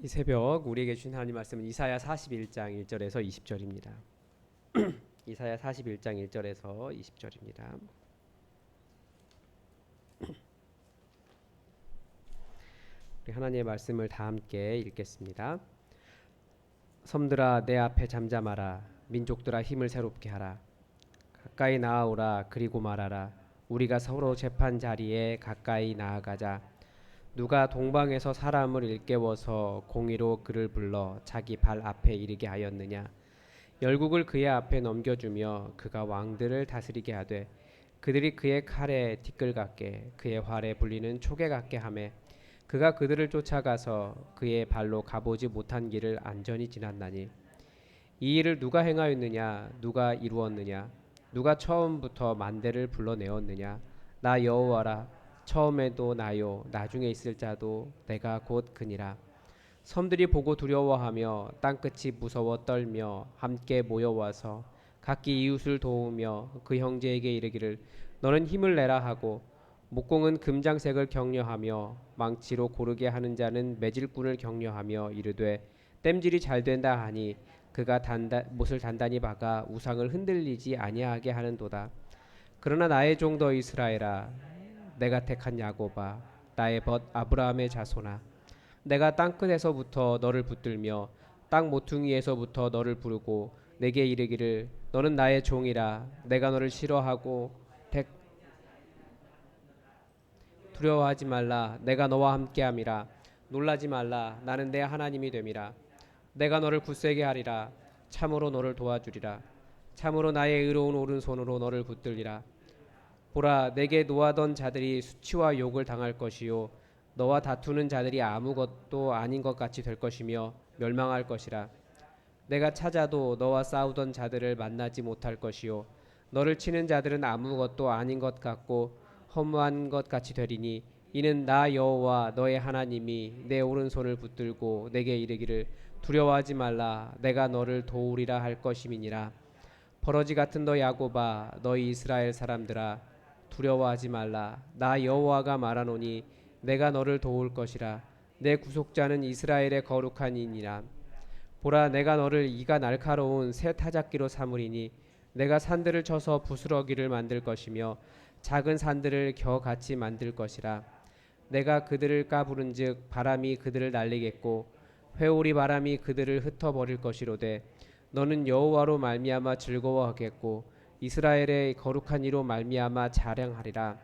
이 새벽 우리에게 주신 하나님 말씀은 이사야 41장 1절에서 20절입니다. 이사야 41장 1절에서 20절입니다. 우리 하나님의 말씀을 다 함께 읽겠습니다. 섬들아 내 앞에 잠잠하라. 민족들아 힘을 새롭게 하라. 가까이 나아오라. 그리고 말하라. 우리가 서로 재판 자리에 가까이 나아가자. 누가 동방에서 사람을 일깨워서 공의로 그를 불러 자기 발 앞에 이르게 하였느냐. 열국을 그의 앞에 넘겨주며 그가 왕들을 다스리게 하되 그들이 그의 칼에 티끌 같게 그의 활에 불리는 초계 같게 하매 그가 그들을 쫓아가서 그의 발로 가보지 못한 길을 안전히 지났나니. 이 일을 누가 행하였느냐. 누가 이루었느냐. 누가 처음부터 만대를 불러내었느냐. 나 여호와라. 처음에도 나요 나중에 있을 자도 내가 곧 그니라. 섬들이 보고 두려워하며 땅끝이 무서워 떨며 함께 모여와서 각기 이웃을 도우며 그 형제에게 이르기를 너는 힘을 내라 하고, 목공은 금장색을 격려하며 망치로 고르게 하는 자는 매질꾼을 격려하며 이르되 땜질이 잘 된다 하니 그가 못을 단단히 박아 우상을 흔들리지 아니하게 하는도다. 그러나 나의 종도 이스라엘아, 내가 택한 야곱아, 나의 벗 아브라함의 자손아, 내가 땅끝에서부터 너를 붙들며 땅 모퉁이에서부터 너를 부르고 내게 이르기를 너는 나의 종이라. 내가 너를 싫어하고 두려워하지 말라. 내가 너와 함께함이라. 놀라지 말라. 나는 내 하나님이 됨이라. 내가 너를 굳세게 하리라. 참으로 너를 도와주리라. 참으로 나의 의로운 오른손으로 너를 붙들리라. 보라, 내게 노하던 자들이 수치와 욕을 당할 것이요 너와 다투는 자들이 아무것도 아닌 것 같이 될 것이며 멸망할 것이라. 내가 찾아도 너와 싸우던 자들을 만나지 못할 것이요 너를 치는 자들은 아무것도 아닌 것 같고 허무한 것 같이 되리니, 이는 나 여호와 너의 하나님이 내 오른손을 붙들고 내게 이르기를 두려워하지 말라. 내가 너를 도우리라 할 것임이니라. 버러지 같은 너 야곱아, 너희 이스라엘 사람들아, 두려워하지 말라. 나 여호와가 말하노니 내가 너를 도울 것이라. 내 구속자는 이스라엘의 거룩한 이니라. 보라, 내가 너를 이가 날카로운 새 타작기로 삼으리니 내가 산들을 쳐서 부스러기를 만들 것이며 작은 산들을 겨같이 만들 것이라. 내가 그들을 까부른즉 바람이 그들을 날리겠고 회오리 바람이 그들을 흩어버릴 것이로되 너는 여호와로 말미암아 즐거워하겠고 이스라엘의 거룩한 이로 말미암아 자랑하리라.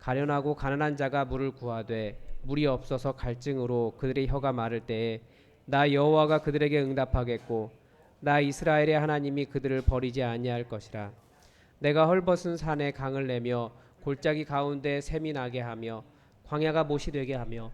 가련하고 가난한 자가 물을 구하되 물이 없어서 갈증으로 그들의 혀가 마를 때에 나 여호와가 그들에게 응답하겠고 나 이스라엘의 하나님이 그들을 버리지 아니할 것이라. 내가 헐벗은 산에 강을 내며 골짜기 가운데 샘이 나게 하며 광야가 못이 되게 하며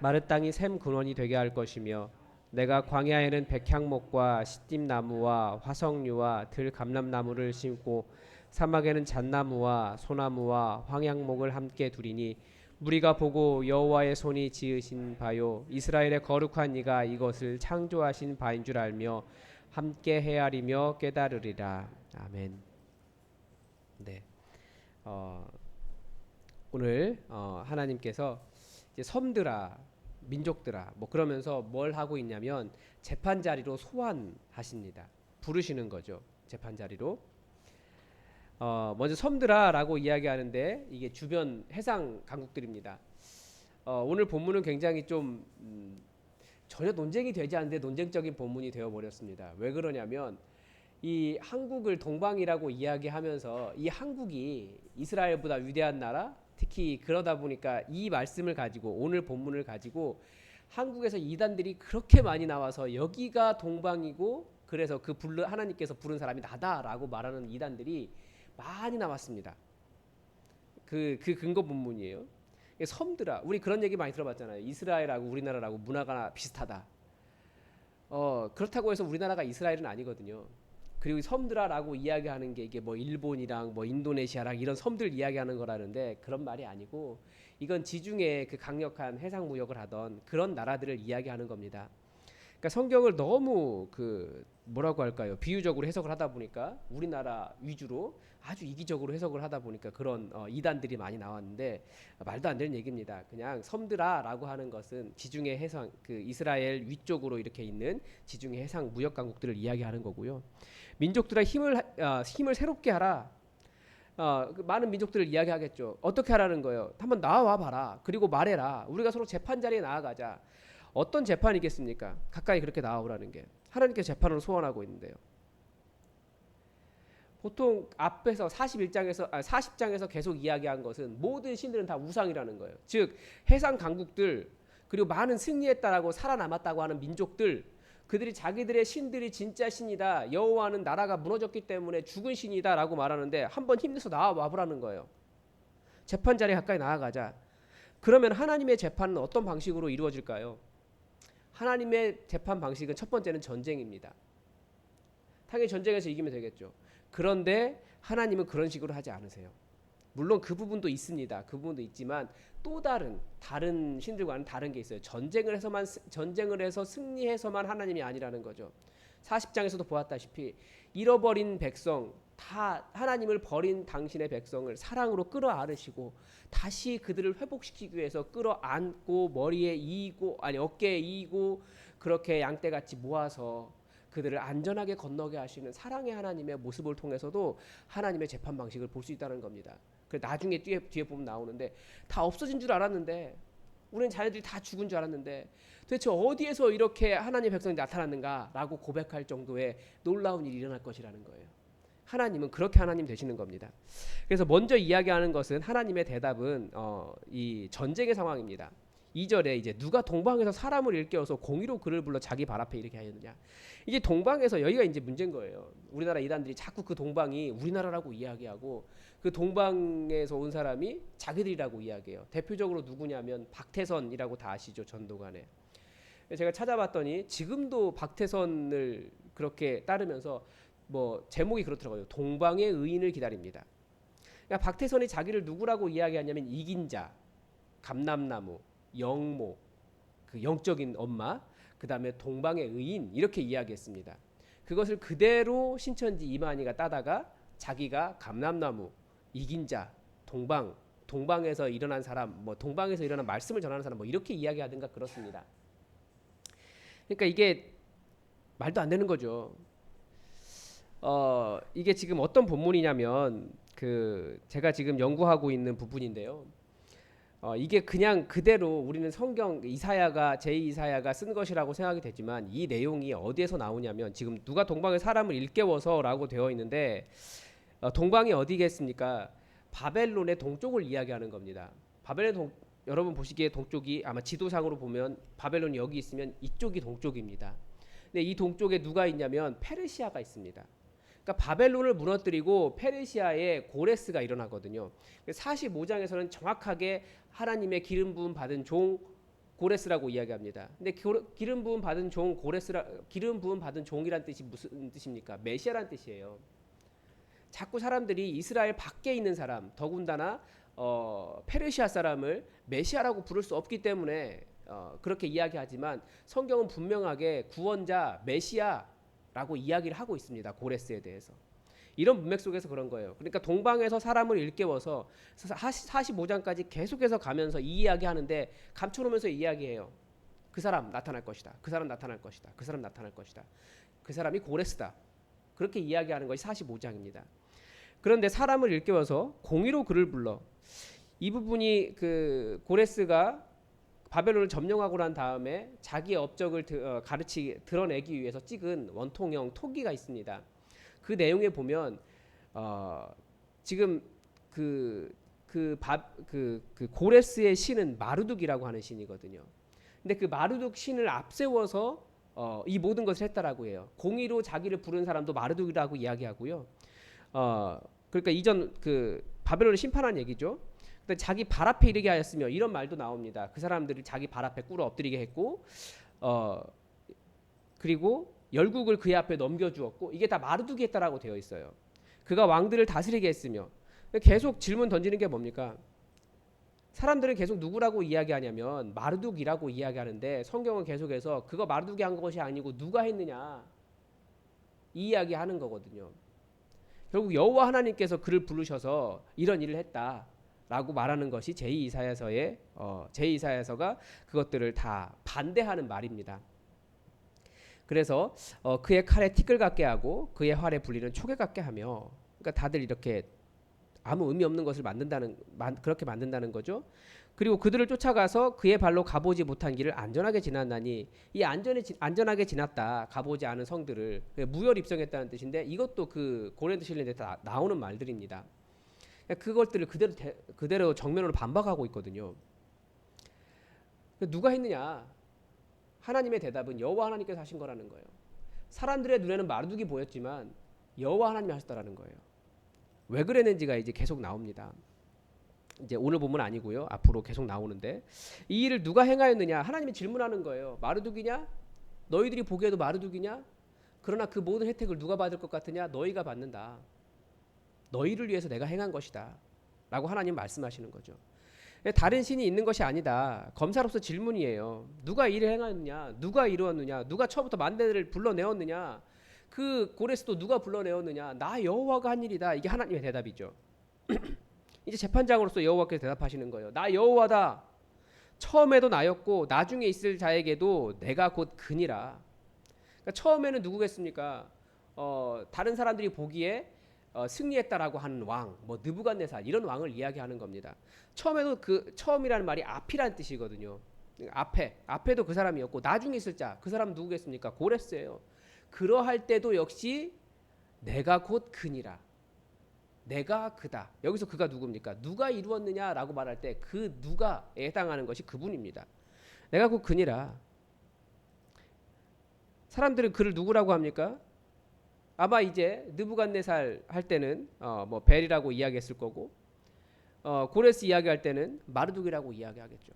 마른 땅이 샘 근원이 되게 할 것이며, 내가 광야에는 백향목과 시띠나무와 화석류와 들감람나무를 심고 사막에는 잣나무와 소나무와 황양목을 함께 두리니 무리가 보고 여호와의 손이 지으신 바요 이스라엘의 거룩한 이가 이것을 창조하신 바인 줄 알며 함께 헤아리며 깨달으리라. 아멘. 네. 오늘 하나님께서 이제 섬들아, 민족들아, 뭐 그러면서 뭘 하고 있냐면 재판 자리로 소환하십니다. 부르시는 거죠. 재판 자리로. 먼저 섬들아라고 이야기하는데 이게 주변 해상 강국들입니다. 오늘 본문은 굉장히 좀 전혀 논쟁이 되지 않는데 논쟁적인 본문이 되어 버렸습니다. 왜 그러냐면 이 한국을 동방이라고 이야기하면서 이 한국이 이스라엘보다 위대한 나라, 특히 그러다 보니까 이 말씀을 가지고 오늘 본문을 가지고 한국에서 이단들이 그렇게 많이 나와서 여기가 동방이고 그래서 하나님께서 부른 사람이 나다라고 말하는 이단들이 많이 나왔습니다. 그 근거 본문이에요. 섬들아, 우리 그런 얘기 많이 들어봤잖아요. 이스라엘하고 우리나라라고 문화가 비슷하다. 그렇다고 해서 우리나라가 이스라엘은 아니거든요. 그리고 섬들아라고 이야기하는 게 이게 뭐 일본이랑 뭐 인도네시아랑 이런 섬들 이야기하는 거라는데 그런 말이 아니고 이건 지중해 그 강력한 해상 무역을 하던 그런 나라들을 이야기하는 겁니다. 그러니까 성경을 너무 그 뭐라고 할까요? 비유적으로 해석을 하다 보니까 우리나라 위주로 아주 이기적으로 해석을 하다 보니까 그런 이단들이 많이 나왔는데 말도 안 되는 얘기입니다. 그냥 섬드라라고 하는 것은 지중해 해상 그 이스라엘 위쪽으로 이렇게 있는 지중해 해상 무역 강국들을 이야기하는 거고요. 민족들의 힘을 새롭게 하라. 그 많은 민족들을 이야기하겠죠. 어떻게 하라는 거예요? 한번 나와 봐라. 그리고 말해라. 우리가 서로 재판 자리에 나아가자. 어떤 재판이겠습니까? 가까이 그렇게 나아오라는 게 하나님께서 재판으로 소원하고 있는데요. 보통 앞에서 40장에서 계속 이야기한 것은 모든 신들은 다 우상이라는 거예요. 즉 해상 강국들 그리고 많은 승리했다라고 살아남았다고 하는 민족들 그들이 자기들의 신들이 진짜 신이다. 여호와는 나라가 무너졌기 때문에 죽은 신이다라고 말하는데 한번 힘내서 나와 보라는 거예요. 재판 자리에 가까이 나아가자. 그러면 하나님의 재판은 어떤 방식으로 이루어질까요? 하나님의 재판 방식은 첫 번째는 전쟁입니다. 당연히 전쟁에서 이기면 되겠죠. 그런데 하나님은 그런 식으로 하지 않으세요. 물론 그 부분도 있습니다. 그 부분도 있지만 또 다른 신들과는 다른 게 있어요. 전쟁을 해서 승리해서만 하나님이 아니라는 거죠. 40장에서도 보았다시피 잃어버린 백성 다 하나님을 버린 당신의 백성을 사랑으로 끌어안으시고 다시 그들을 회복시키기 위해서 끌어안고 머리에 어깨에 이고 그렇게 양떼같이 모아서 그들을 안전하게 건너게 하시는 사랑의 하나님의 모습을 통해서도 하나님의 재판 방식을 볼 수 있다는 겁니다. 나중에 뒤에 보면 나오는데 다 없어진 줄 알았는데 우리는 자녀들이 다 죽은 줄 알았는데 도대체 어디에서 이렇게 하나님의 백성이 나타났는가라고 고백할 정도의 놀라운 일이 일어날 것이라는 거예요. 하나님은 그렇게 하나님 되시는 겁니다. 그래서 먼저 이야기하는 것은 하나님의 대답은 이 전쟁의 상황입니다. 2절에 이제 누가 동방에서 사람을 일깨워서 공의로 그를 불러 자기 발 앞에 이르게 하였느냐. 이게 동방에서 여기가 이제 문제인 거예요. 우리나라 이단들이 자꾸 그 동방이 우리나라라고 이야기하고 그 동방에서 온 사람이 자기들이라고 이야기해요. 대표적으로 누구냐면 박태선이라고 다 아시죠? 전도관에. 제가 찾아봤더니 지금도 박태선을 그렇게 따르면서 뭐 제목이 그렇더라고요. 동방의 의인을 기다립니다. 그러니까 박태선이 자기를 누구라고 이야기하냐면 이긴 자, 감람나무, 영모, 그 영적인 엄마, 그 다음에 동방의 의인 이렇게 이야기했습니다. 그것을 그대로 신천지 이만희가 따다가 자기가 감람나무, 이긴 자, 동방에서 일어난 사람, 뭐 동방에서 일어난 말씀을 전하는 사람, 뭐 이렇게 이야기하든가 그렇습니다. 그러니까 이게 말도 안 되는 거죠. 이게 지금 어떤 본문이냐면 제가 지금 연구하고 있는 부분인데요. 이게 그냥 그대로 우리는 성경 제2이사야가 쓴 것이라고 생각이 되지만 이 내용이 어디에서 나오냐면 지금 누가 동방의 사람을 일깨워서라고 되어 있는데 동방이 어디겠습니까? 바벨론의 동쪽을 이야기하는 겁니다. 여러분 보시기에 동쪽이 아마 지도상으로 보면 바벨론이 여기 있으면 이쪽이 동쪽입니다. 근데 이 동쪽에 누가 있냐면 페르시아가 있습니다. 그러니까 바벨론을 무너뜨리고 페르시아에 고레스가 일어나거든요. 45장에서는 정확하게 하나님의 기름 부음 받은 종 고레스라고 이야기합니다. 근데 기름 부음 받은 종이란 뜻이 무슨 뜻입니까? 메시아란 뜻이에요. 자꾸 사람들이 이스라엘 밖에 있는 사람, 더군다나 페르시아 사람을 메시아라고 부를 수 없기 때문에 그렇게 이야기하지만 성경은 분명하게 구원자 메시아라고 이야기를 하고 있습니다. 고레스에 대해서. 이런 문맥 속에서 그런 거예요. 그러니까 동방에서 사람을 일깨워서 45장까지 계속해서 가면서 이 이야기하는데 감춰놓으면서 이야기해요. 그 사람 나타날 것이다. 그 사람 나타날 것이다. 그 사람 나타날 것이다. 그 사람이 고레스다. 그렇게 이야기하는 것이 45장입니다. 그런데 사람을 일깨워서 공의로 그를 불러. 이 부분이 그 고레스가 바벨론을 점령하고 난 다음에 자기의 업적을 드러내기 위해서 찍은 원통형 토기가 있습니다. 그 내용에 보면 지금 그 고레스의 신은 마르둑이라고 하는 신이거든요. 근데 그 마르둑 신을 앞세워서 이 모든 것을 했다라고 해요. 공의로 자기를 부른 사람도 마르둑이라고 이야기하고요. 그러니까 이전 바벨론을 심판한 얘기죠. 근데 자기 발 앞에 이르게 하였으며 이런 말도 나옵니다. 그 사람들이 자기 발 앞에 꿇어 엎드리게 했고, 그리고 열국을 그의 앞에 넘겨주었고, 이게 다 마르둑이 했다라고 되어 있어요. 그가 왕들을 다스리게 했으며. 계속 질문 던지는 게 뭡니까? 사람들은 계속 누구라고 이야기하냐면 마르둑이라고 이야기하는데 성경은 계속해서 그거 마르둑이 한 것이 아니고 누가 했느냐 이 이야기하는 거거든요. 결국 여호와 하나님께서 그를 부르셔서 이런 일을 했다라고 말하는 것이 제2사야서가 그것들을 다 반대하는 말입니다. 그래서 그의 칼에 티끌 같게 하고 그의 활에 불리는 초계 같게 하며, 그러니까 다들 이렇게 아무 의미 없는 것을 그렇게 만든다는 거죠. 그리고 그들을 쫓아가서 그의 발로 가보지 못한 길을 안전하게 지났나니, 이 안전하게 지났다, 가보지 않은 성들을 무혈 입성했다는 뜻인데, 이것도 그 고린도 신문에 나오는 말들입니다. 그것들을 그대로 정면으로 반박하고 있거든요. 누가 했느냐? 하나님의 대답은 여호와 하나님께서 하신 거라는 거예요. 사람들의 눈에는 마르둑이 보였지만 여호와 하나님이 하셨다라는 거예요. 왜 그랬는지가 이제 계속 나옵니다. 이제 오늘 본문 아니고요, 앞으로 계속 나오는데, 이 일을 누가 행하였느냐? 하나님이 질문하는 거예요. 마르둑이냐? 너희들이 보기에도 마르둑이냐? 그러나 그 모든 혜택을 누가 받을 것 같으냐? 너희가 받는다. 너희를 위해서 내가 행한 것이다 라고 하나님 말씀하시는 거죠. 다른 신이 있는 것이 아니다. 검사로서 질문이에요. 누가 이를 행하였느냐? 누가 이루었느냐? 누가 처음부터 만대를 불러내었느냐? 그 고레스도 누가 불러내었느냐? 나 여호와가 한 일이다. 이게 하나님의 대답이죠. 이제 재판장으로서 여호와께서 대답하시는 거예요. 나 여호와다. 처음에도 나였고 나중에 있을 자에게도 내가 곧 그니라. 그러니까 처음에는 누구겠습니까? 다른 사람들이 보기에 승리했다라고 하는 왕, 뭐 느부갓네살 이런 왕을 이야기하는 겁니다. 처음에도 그 처음이라는 말이 앞이라는 뜻이거든요. 앞에도 그 사람이었고 나중에 있을 자, 그 사람은 누구겠습니까? 고레스예요. 그러할 때도 역시 내가 곧 그니라. 내가 그다. 여기서 그가 누굽니까? 누가 이루었느냐라고 말할 때 그 누가에 해당하는 것이 그분입니다. 내가 곧 그니라. 사람들은 그를 누구라고 합니까? 아마 이제 느부갓네살 할 때는 뭐 벨이라고 이야기했을 거고, 고레스 이야기할 때는 마르둑이라고 이야기하겠죠.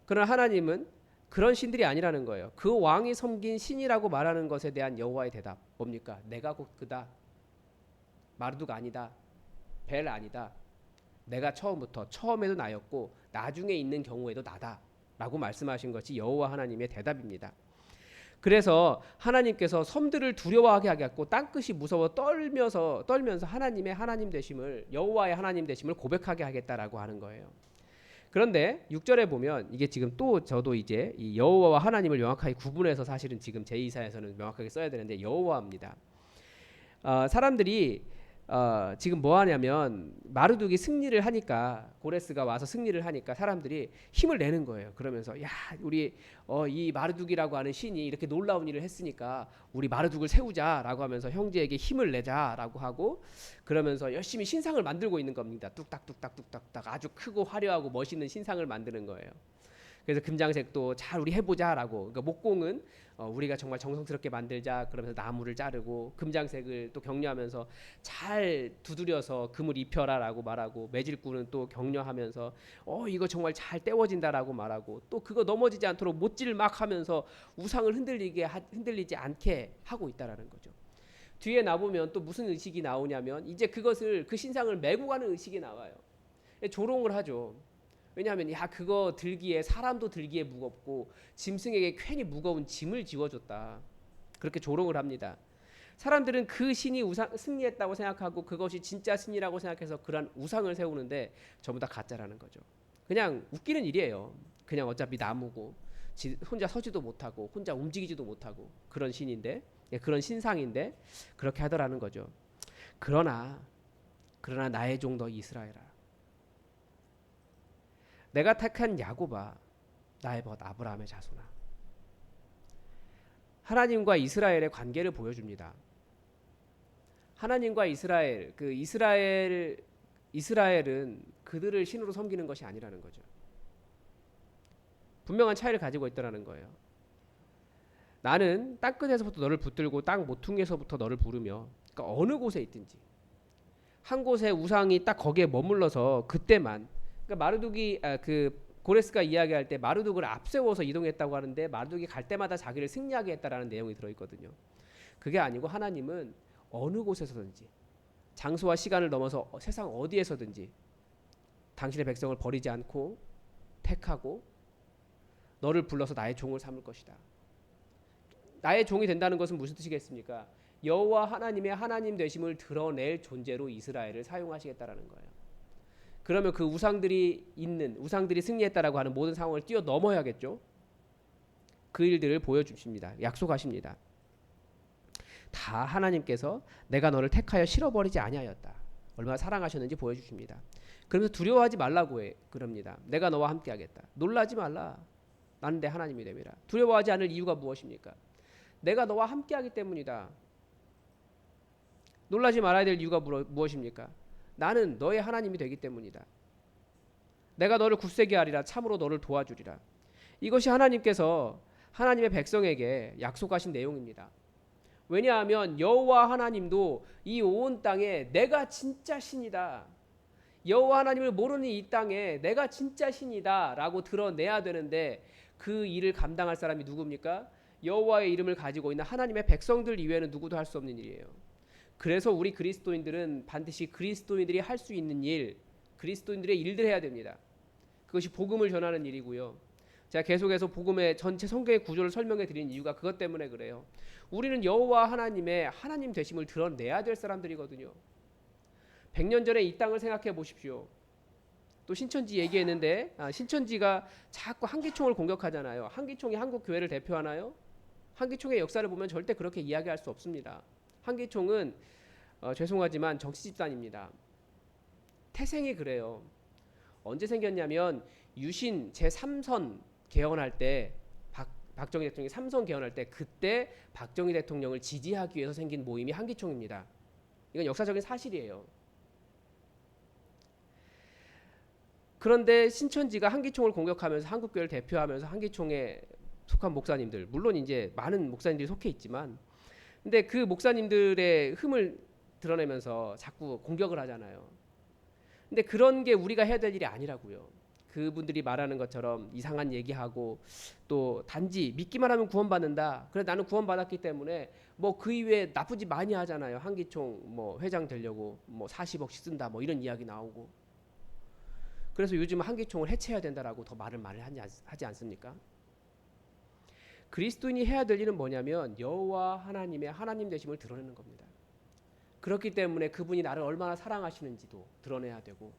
그러나 하나님은 그런 신들이 아니라는 거예요. 그 왕이 섬긴 신이라고 말하는 것에 대한 여호와의 대답 뭡니까? 내가 곧 그다. 마르둑 아니다. 벨 아니다. 내가 처음에도 나였고 나중에 있는 경우에도 나다 라고 말씀하신 것이 여호와 하나님의 대답입니다. 그래서 하나님께서 섬들을 두려워하게 하겠고 땅끝이 무서워 떨면서 하나님의 하나님 되심을, 여호와의 하나님 되심을 고백하게 하겠다라고 하는 거예요. 그런데 6절에 보면 이게 지금 또 저도 이제 이 여호와와 하나님을 명확하게 구분해서 사실은 지금 제2사에서는 명확하게 써야 되는데 여호와입니다. 사람들이 지금 뭐 하냐면 마르둑이 승리를 하니까, 고레스가 와서 승리를 하니까 사람들이 힘을 내는 거예요. 그러면서 야, 우리 이 마르둑이라고 하는 신이 이렇게 놀라운 일을 했으니까 우리 마르둑을 세우자라고 하면서 형제에게 힘을 내자라고 하고, 그러면서 열심히 신상을 만들고 있는 겁니다. 뚝딱뚝딱뚝딱딱 아주 크고 화려하고 멋있는 신상을 만드는 거예요. 그래서 금장색도 잘 우리 해보자라고. 그러니까 목공은 우리가 정말 정성스럽게 만들자 그러면서 나무를 자르고, 금장색을 또 격려하면서 잘 두드려서 금을 입혀라라고 말하고, 매질꾼은 또 격려하면서 이거 정말 잘 떼워진다라고 말하고, 또 그거 넘어지지 않도록 못질 막 하면서 우상을 흔들리지 않게 하고 있다라는 거죠. 뒤에 나보면 또 무슨 의식이 나오냐면 이제 그 신상을 메고 가는 의식이 나와요. 조롱을 하죠. 왜냐하면 그거 들기에, 사람도 들기에 무겁고 짐승에게 괜히 무거운 짐을 지워줬다, 그렇게 조롱을 합니다. 사람들은 그 신이 승리했다고 생각하고 그것이 진짜 신이라고 생각해서 그런 우상을 세우는데 전부 다 가짜라는 거죠. 그냥 웃기는 일이에요. 그냥 어차피 나무고 혼자 서지도 못하고 혼자 움직이지도 못하고 그런 신인데, 그런 신상인데 그렇게 하더라는 거죠. 그러나 나의 종 너 이스라엘아, 내가 택한 야곱아, 나의 벗 아브라함의 자손아. 하나님과 이스라엘의 관계를 보여줍니다. 하나님과 이스라엘은 그들을 신으로 섬기는 것이 아니라는 거죠. 분명한 차이를 가지고 있더라는 거예요. 나는 땅끝에서부터 너를 붙들고 땅 모퉁이에서부터 너를 부르며, 그러니까 어느 곳에 있든지 한 곳에 우상이 딱 거기에 머물러서 그때만, 그러니까 마르둑이 고레스가 이야기할 때 마르둑을 앞세워서 이동했다고 하는데 마르둑이 갈 때마다 자기를 승리하게 했다라는 내용이 들어있거든요. 그게 아니고 하나님은 어느 곳에서든지 장소와 시간을 넘어서 세상 어디에서든지 당신의 백성을 버리지 않고 택하고 너를 불러서 나의 종을 삼을 것이다. 나의 종이 된다는 것은 무슨 뜻이겠습니까? 여호와 하나님의 하나님 되심을 드러낼 존재로 이스라엘을 사용하시겠다라는 거예요. 그러면 그 우상들이 승리했다라고 하는 모든 상황을 뛰어넘어야겠죠. 그 일들을 보여주십니다. 약속하십니다. 다 하나님께서 내가 너를 택하여 실어버리지 아니하였다. 얼마나 사랑하셨는지 보여주십니다. 그러면서 두려워하지 말라고 그럽니다. 내가 너와 함께하겠다. 놀라지 말라. 나는 내 하나님이 됨이라. 두려워하지 않을 이유가 무엇입니까? 내가 너와 함께하기 때문이다. 놀라지 말아야 될 이유가 무엇입니까? 나는 너의 하나님이 되기 때문이다. 내가 너를 굳세게 하리라. 참으로 너를 도와주리라. 이것이 하나님께서 하나님의 백성에게 약속하신 내용입니다. 왜냐하면 여호와 하나님도 이 온 땅에 내가 진짜 신이다. 여호와 하나님을 모르는 이 땅에 내가 진짜 신이다 라고 드러내야 되는데 그 일을 감당할 사람이 누굽니까? 여호와의 이름을 가지고 있는 하나님의 백성들 이외에는 누구도 할 수 없는 일이에요. 그래서 우리 그리스도인들은 반드시 그리스도인들이 할 수 있는 일, 그리스도인들의 일들을 해야 됩니다. 그것이 복음을 전하는 일이고요. 제가 계속해서 복음의 전체 성경의 구조를 설명해 드린 이유가 그것 때문에 그래요. 우리는 여호와 하나님의 하나님 되심을 드러내야 될 사람들이거든요. 100년 전에 이 땅을 생각해 보십시오. 또 신천지 얘기했는데 신천지가 자꾸 한기총을 공격하잖아요. 한기총이 한국 교회를 대표하나요? 한기총의 역사를 보면 절대 그렇게 이야기할 수 없습니다. 한기총은 죄송하지만 정치 집단입니다. 태생이 그래요. 언제 생겼냐면 유신 제3선 개헌할 때 박정희 대통령이 3선 개헌할 때 그때 박정희 대통령을 지지하기 위해서 생긴 모임이 한기총입니다. 이건 역사적인 사실이에요. 그런데 신천지가 한기총을 공격하면서 한국교회를 대표하면서 한기총에 속한 목사님들, 물론 이제 많은 목사님들이 속해 있지만, 근데 그 목사님들의 흠을 드러내면서 자꾸 공격을 하잖아요. 근데 그런 게 우리가 해야 될 일이 아니라고요. 그분들이 말하는 것처럼 이상한 얘기하고 또 단지 믿기만 하면 구원받는다. 그래 나는 구원받았기 때문에 뭐 그 이외에 나쁘지 많이 하잖아요. 한기총 뭐 회장 되려고 뭐 40억씩 쓴다 뭐 이런 이야기 나오고. 그래서 요즘 한기총을 해체해야 된다라고 더 말을 많이 하지 않습니까? 그리스도인이 해야 될 일은 뭐냐면 여호와 하나님의 하나님 되심을 드러내는 겁니다. 그렇기 때문에 그분이 나를 얼마나 사랑하시는지도 드러내야 되고,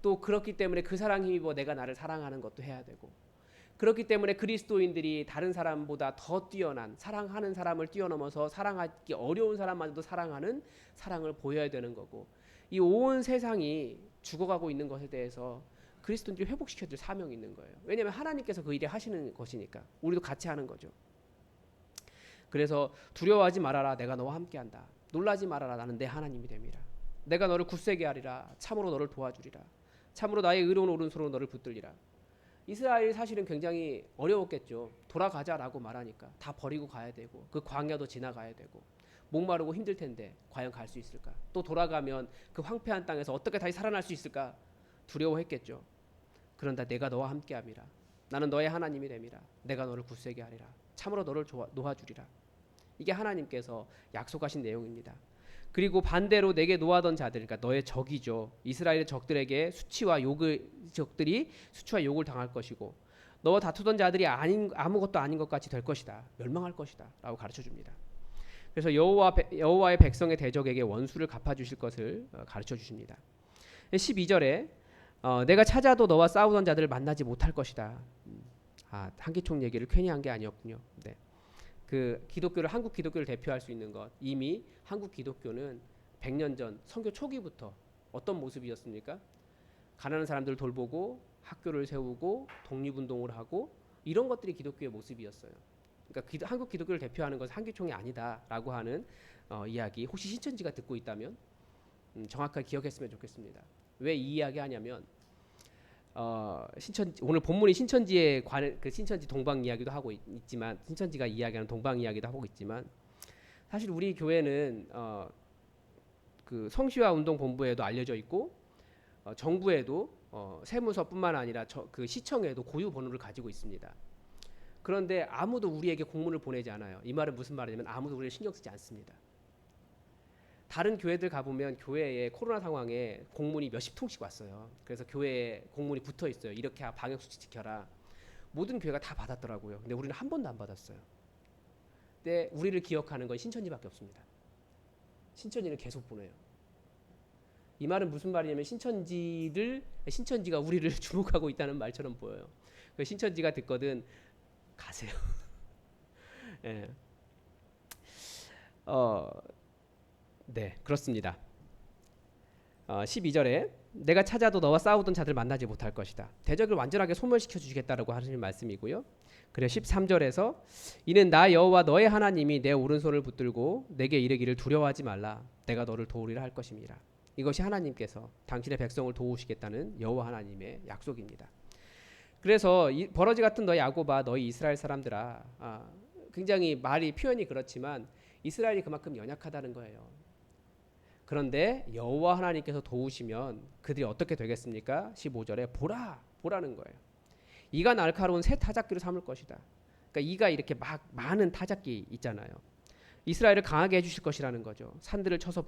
또 그렇기 때문에 그 사랑 힘입어 내가 나를 사랑하는 것도 해야 되고, 그렇기 때문에 그리스도인들이 다른 사람보다 더 뛰어난, 사랑하는 사람을 뛰어넘어서 사랑하기 어려운 사람마저도 사랑하는 사랑을 보여야 되는 거고, 이 온 세상이 죽어가고 있는 것에 대해서 그리스도인들이 회복시켜줄 사명이 있는 거예요. 왜냐하면 하나님께서 그 일을 하시는 것이니까 우리도 같이 하는 거죠. 그래서 두려워하지 말아라. 내가 너와 함께한다. 놀라지 말아라. 나는 내 하나님이 됨이라. 내가 너를 굳세게 하리라. 참으로 너를 도와주리라. 참으로 나의 의로운 오른손으로 너를 붙들리라. 이스라엘이 사실은 굉장히 어려웠겠죠. 돌아가자라고 말하니까 다 버리고 가야 되고 그 광야도 지나가야 되고 목마르고 힘들 텐데 과연 갈 수 있을까? 또 돌아가면 그 황폐한 땅에서 어떻게 다시 살아날 수 있을까? 두려워했겠죠. 그런다 내가 너와 함께함이라. 나는 너의 하나님이 됨이라. 내가 너를 굳세게 하리라. 참으로 너를 도와주리라. 이게 하나님께서 약속하신 내용입니다. 그리고 반대로 내게 노하던 자들, 그러니까 너의 적이죠. 이스라엘의 적들에게 적들이 수치와 욕을 당할 것이고, 너와 다투던 자들이 아무것도 아닌 것 같이 될 것이다. 멸망할 것이다라고 가르쳐 줍니다. 그래서 여호와의 백성의 대적에게 원수를 갚아주실 것을 가르쳐 주십니다. 12절에 내가 찾아도 너와 싸우던 자들을 만나지 못할 것이다. 한기총 얘기를 괜히 한 게 아니었군요. 네. 그 한국 기독교를 대표할 수 있는 것, 이미 한국 기독교는 100년 전 선교 초기부터 어떤 모습이었습니까? 가난한 사람들을 돌보고 학교를 세우고 독립운동을 하고 이런 것들이 기독교의 모습이었어요. 그러니까 한국 기독교를 대표하는 것은 한기총이 아니다라고 하는 이야기, 혹시 신천지가 듣고 있다면 정확하게 기억했으면 좋겠습니다. 왜 이 이야기 하냐면 오늘 본문이 신천지에 관한 그 신천지 동방 이야기도 하고 있지만, 신천지가 이야기하는 동방 이야기도 하고 있지만, 사실 우리 교회는 그 성시화 운동 본부에도 알려져 있고 정부에도 세무서뿐만 아니라 그 시청에도 고유 번호를 가지고 있습니다. 그런데 아무도 우리에게 공문을 보내지 않아요. 이 말은 무슨 말이냐면 아무도 우리를 신경 쓰지 않습니다. 다른 교회들 가보면 교회에 코로나 상황에 공문이 몇십 통씩 왔어요. 그래서 교회에 공문이 붙어 있어요. 이렇게 방역수칙 지켜라. 모든 교회가 다 받았더라고요. 근데 우리는 한 번도 안 받았어요. 근데 우리를 기억하는 건 신천지밖에 없습니다. 신천지는 계속 보내요. 이 말은 무슨 말이냐면 신천지가 우리를 주목하고 있다는 말처럼 보여요. 신천지가 듣거든 가세요. 예. 네, 그렇습니다. 12절에 내가 찾아도 너와 싸우던 자들 만나지 못할 것이다. 대적을 완전하게 소멸시켜 주시겠다라고 하시는 말씀이고요. 그리고 13절에서 이는 나 여호와 너의 하나님이 내 오른손을 붙들고 내게 이르기를 두려워하지 말라. 내가 너를 도우리라 할 것임이라. 이것이 하나님께서 당신의 백성을 도우시겠다는 여호와 하나님의 약속입니다. 그래서 버러지 같은 너희 야곱아 너희 이스라엘 사람들아, 굉장히 말이 표현이 그렇지만 이스라엘이 그만큼 연약하다는 거예요. 그런데 여호와 하나님께서 도우시면 그들이 어떻게 되겠습니까? 15절에 보라는 거예요. 이가 날카로운 새 타작기로 삼을 것이다. 그러니까 이가 이렇게 막 많은 타작기 있잖아요. 이스라엘을 강하게 해주실 것이라는 거죠. 산들을 쳐서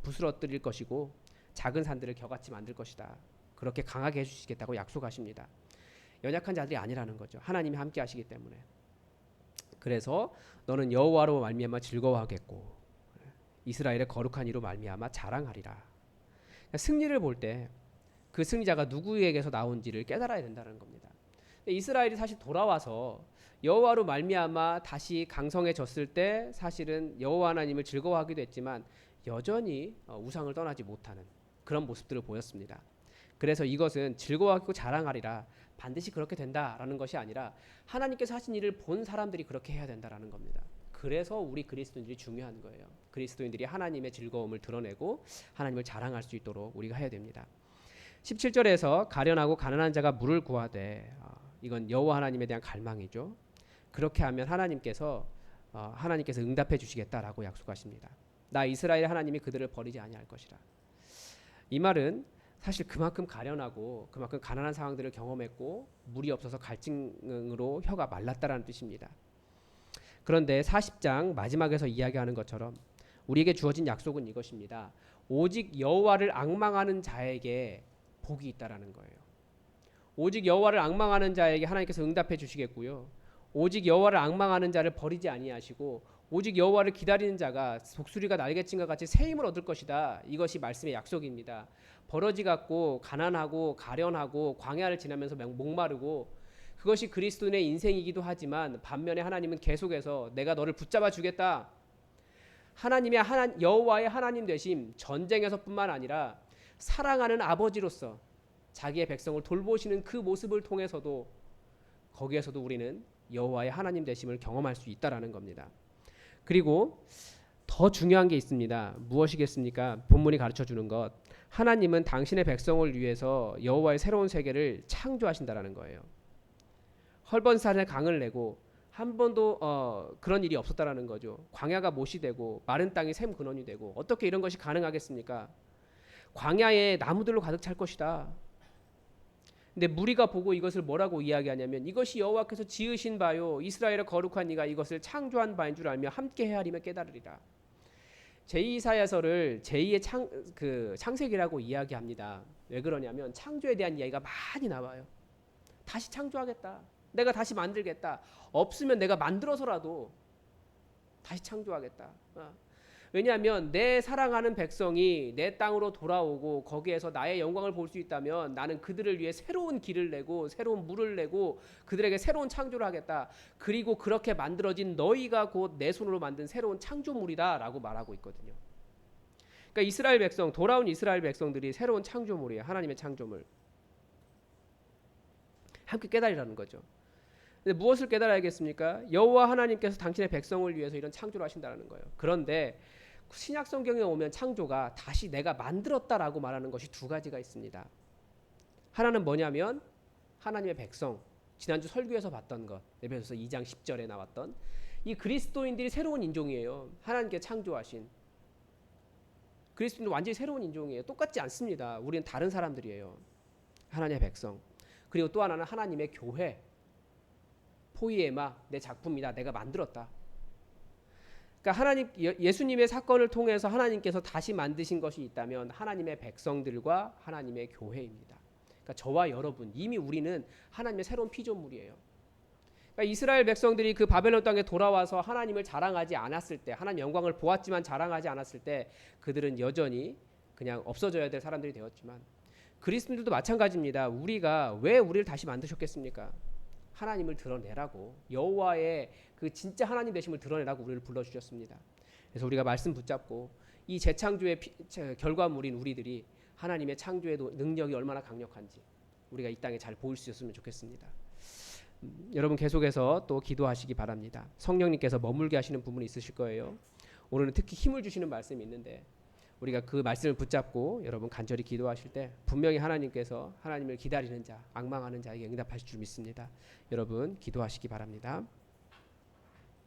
부스러뜨릴 것이고 작은 산들을 겨같이 만들 것이다. 그렇게 강하게 해주시겠다고 약속하십니다. 연약한 자들이 아니라는 거죠. 하나님이 함께 하시기 때문에. 그래서 너는 여호와로 말미암아 즐거워하겠고 이스라엘의 거룩한 이로 말미암아 자랑하리라. 그러니까 승리를 볼 때 그 승리자가 누구에게서 나온지를 깨달아야 된다는 겁니다. 이스라엘이 사실 돌아와서 여호와로 말미암아 다시 강성해졌을 때 사실은 여호와 하나님을 즐거워하기도 했지만 여전히 우상을 떠나지 못하는 그런 모습들을 보였습니다. 그래서 이것은 즐거워하고 자랑하리라 반드시 그렇게 된다라는 것이 아니라 하나님께서 하신 일을 본 사람들이 그렇게 해야 된다라는 겁니다. 그래서 우리 그리스도인들이 중요한 거예요. 그리스도인들이 하나님의 즐거움을 드러내고 하나님을 자랑할 수 있도록 우리가 해야 됩니다. 17절에서 가련하고 가난한 자가 물을 구하되, 이건 여호와 하나님에 대한 갈망이죠. 그렇게 하면 하나님께서 응답해 주시겠다라고 약속하십니다. 나 이스라엘 하나님이 그들을 버리지 아니할 것이라. 이 말은 사실 그만큼 가련하고 그만큼 가난한 상황들을 경험했고 물이 없어서 갈증으로 혀가 말랐다라는 뜻입니다. 그런데 40장 마지막에서 이야기하는 것처럼 우리에게 주어진 약속은 이것입니다. 오직 여호와를 앙망하는 자에게 복이 있다라는 거예요. 오직 여호와를 앙망하는 자에게 하나님께서 응답해 주시겠고요. 오직 여호와를 앙망하는 자를 버리지 아니하시고 오직 여호와를 기다리는 자가 독수리가 날개친과 같이 새 힘을 얻을 것이다. 이것이 말씀의 약속입니다. 버러지 같고 가난하고 가련하고 광야를 지나면서 목마르고 그것이 그리스도인의 인생이기도 하지만 반면에 하나님은 계속해서 내가 너를 붙잡아 주겠다. 여호와의 하나님 되심 전쟁에서뿐만 아니라 사랑하는 아버지로서 자기의 백성을 돌보시는 그 모습을 통해서도 거기에서도 우리는 여호와의 하나님 되심을 경험할 수 있다라는 겁니다. 그리고 더 중요한 게 있습니다. 무엇이겠습니까? 본문이 가르쳐주는 것. 하나님은 당신의 백성을 위해서 여호와의 새로운 세계를 창조하신다라는 거예요. 헐번산에 강을 내고 한 번도 그런 일이 없었다라는 거죠. 광야가 못이 되고 마른 땅이 샘 근원이 되고 어떻게 이런 것이 가능하겠습니까? 광야에 나무들로 가득 찰 것이다. 근데 무리가 보고 이것을 뭐라고 이야기하냐면 이것이 여호와께서 지으신 바요 이스라엘의 거룩한 이가 이것을 창조한 바인 줄 알며 함께 헤아리며 깨달으리라. 제2이사야서를 제2의 창세기라고 이야기합니다. 왜 그러냐면 창조에 대한 이야기가 많이 나와요. 다시 창조하겠다. 내가 다시 만들겠다. 없으면 내가 만들어서라도 다시 창조하겠다. 왜냐하면 내 사랑하는 백성이 내 땅으로 돌아오고 거기에서 나의 영광을 볼 수 있다면 나는 그들을 위해 새로운 길을 내고 새로운 물을 내고 그들에게 새로운 창조를 하겠다. 그리고 그렇게 만들어진 너희가 곧 내 손으로 만든 새로운 창조물이다 라고 말하고 있거든요. 그러니까 돌아온 이스라엘 백성들이 새로운 창조물이에요. 하나님의 창조물. 함께 깨달으라는 거죠. 근데 무엇을 깨달아야겠습니까? 여호와 하나님께서 당신의 백성을 위해서 이런 창조를 하신다는 거예요. 그런데 신약 성경에 오면 창조가 다시 내가 만들었다라고 말하는 것이 두 가지가 있습니다. 하나는 뭐냐면 하나님의 백성, 지난주 설교에서 봤던 것, 에베소서 2장 10절에 나왔던 이 그리스도인들이 새로운 인종이에요. 하나님께 창조하신 그리스도인들 완전히 새로운 인종이에요. 똑같지 않습니다. 우리는 다른 사람들이에요. 하나님의 백성. 그리고 또 하나는 하나님의 교회. 포이에마, 내 작품이다. 내가 만들었다. 그러니까 예수님의 사건을 통해서 하나님께서 다시 만드신 것이 있다면 하나님의 백성들과 하나님의 교회입니다. 그러니까 저와 여러분, 이미 우리는 하나님의 새로운 피조물이에요. 그러니까 이스라엘 백성들이 그 바벨론 땅에 돌아와서 하나님을 자랑하지 않았을 때, 하나님 영광을 보았지만 자랑하지 않았을 때 그들은 여전히 그냥 없어져야 될 사람들이 되었지만, 그리스도인들도 마찬가지입니다. 우리가 왜 우리를 다시 만드셨겠습니까? 하나님을 드러내라고, 여호와의 그 진짜 하나님 되심을 드러내라고 우리를 불러주셨습니다. 그래서 우리가 말씀 붙잡고 이 재창조의 결과물인 우리들이 하나님의 창조의 능력이 얼마나 강력한지 우리가 이 땅에 잘 보일 수 있었으면 좋겠습니다. 여러분 계속해서 또 기도하시기 바랍니다. 성령님께서 머물게 하시는 부분이 있으실 거예요. 오늘은 특히 힘을 주시는 말씀이 있는데 우리가 그 말씀을 붙잡고 여러분 간절히 기도하실 때 분명히 하나님께서 하나님을 기다리는 자, 앙망하는 자에게 응답하실 줄 믿습니다. 여러분 기도하시기 바랍니다.